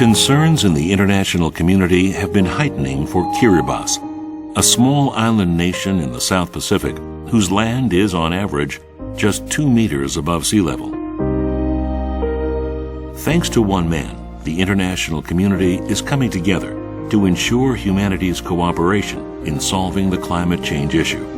Concerns in the international community have been heightening for Kiribati, a small island nation in the South Pacific whose land is, on average, just 2 meters above sea level. Thanks to one man, the international community is coming together to ensure humanity's cooperation in solving the climate change issue.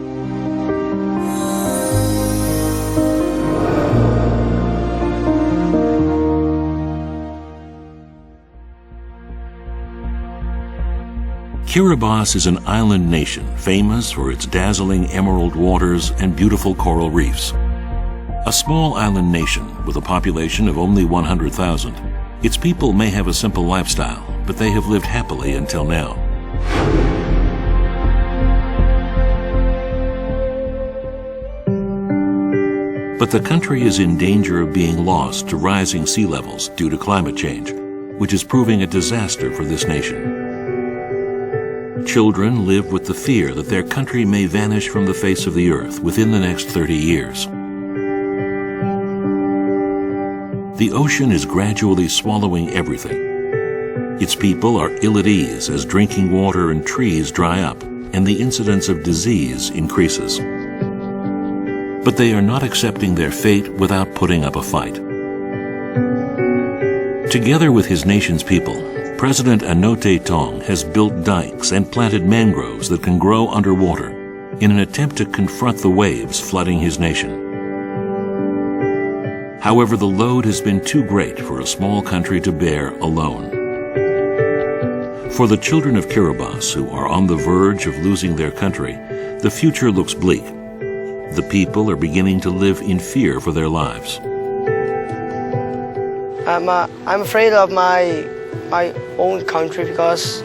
Kiribati is an island nation famous for its dazzling emerald waters and beautiful coral reefs. A small island nation with a population of only 100,000, its people may have a simple lifestyle, but they have lived happily until now. But the country is in danger of being lost to rising sea levels due to climate change, which is proving a disaster for this nation. Children live with the fear that their country may vanish from the face of the earth within the next 30 years. The ocean is gradually swallowing everything. Its people are ill at ease as drinking water and trees dry up and the incidence of disease increases. But they are not accepting their fate without putting up a fight. Together with his nation's people, President Anote Tong has built dikes and planted mangroves that can grow underwater in an attempt to confront the waves flooding his nation. However, the load has been too great for a small country to bear alone. For the children of Kiribati, who are on the verge of losing their country, the future looks bleak. The people are beginning to live in fear for their lives. I'm afraid of my own country because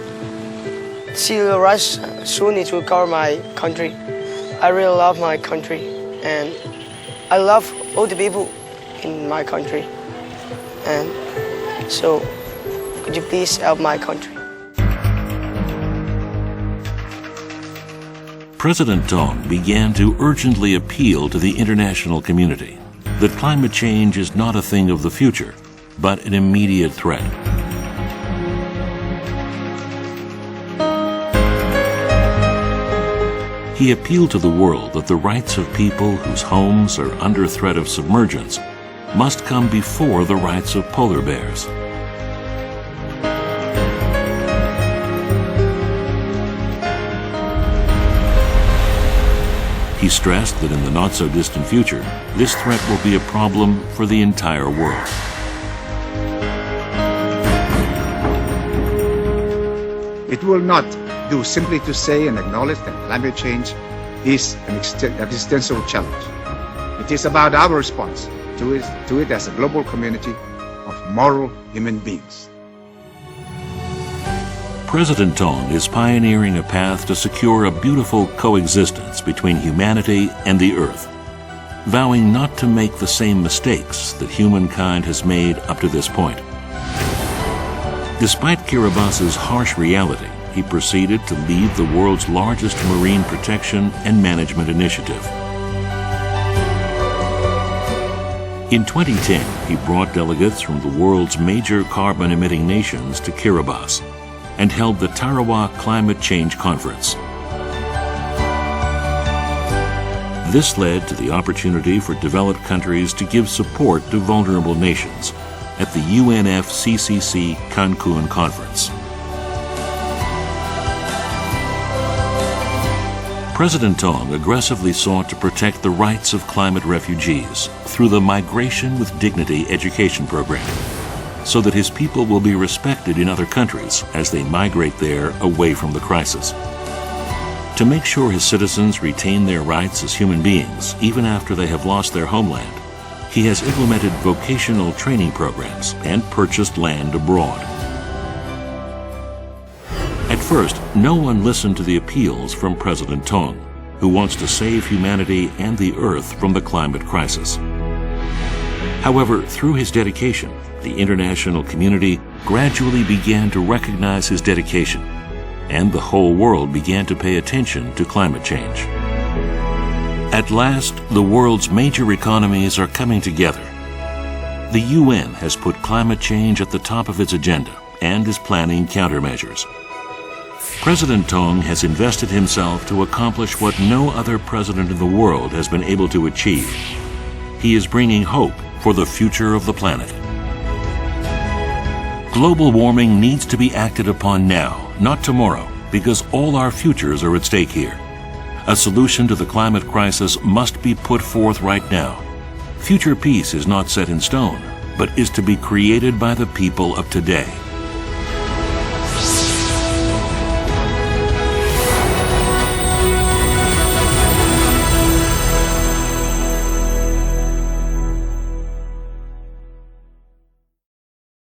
sea will rise soon. It will cover my country. I really love my country and I love all the people in my country. And so, could you please help my country? President Tong began to urgently appeal to the international community that climate change is not a thing of the future, but an immediate threat. He appealed to the world that the rights of people whose homes are under threat of submergence must come before the rights of polar bears. He stressed that in the not-so-distant future, this threat will be a problem for the entire world. It will not do simply to say and acknowledge that climate change is an existential challenge. It is about our response to it as a global community of moral human beings. President Tong is pioneering a path to secure a beautiful coexistence between humanity and the earth, vowing not to make the same mistakes that humankind has made up to this point. Despite Kiribati's harsh reality, he proceeded to lead the world's largest marine protection and management initiative. In 2010, he brought delegates from the world's major carbon-emitting nations to Kiribati and held the Tarawa Climate Change Conference. This led to the opportunity for developed countries to give support to vulnerable nations at the UNFCCC Cancun Conference. President Tong aggressively sought to protect the rights of climate refugees through the Migration with Dignity education program, so that his people will be respected in other countries as they migrate there away from the crisis. To make sure his citizens retain their rights as human beings, even after they have lost their homeland, he has implemented vocational training programs and purchased land abroad. At first, no one listened to the appeals from President Tong, who wants to save humanity and the Earth from the climate crisis. However, through his dedication, the international community gradually began to recognize his dedication, and the whole world began to pay attention to climate change. At last, the world's major economies are coming together. The UN has put climate change at the top of its agenda and is planning countermeasures. President Tong has invested himself to accomplish what no other president in the world has been able to achieve. He is bringing hope for the future of the planet. Global warming needs to be acted upon now, not tomorrow, because all our futures are at stake here. A solution to the climate crisis must be put forth right now. Future peace is not set in stone, but is to be created by the people of today.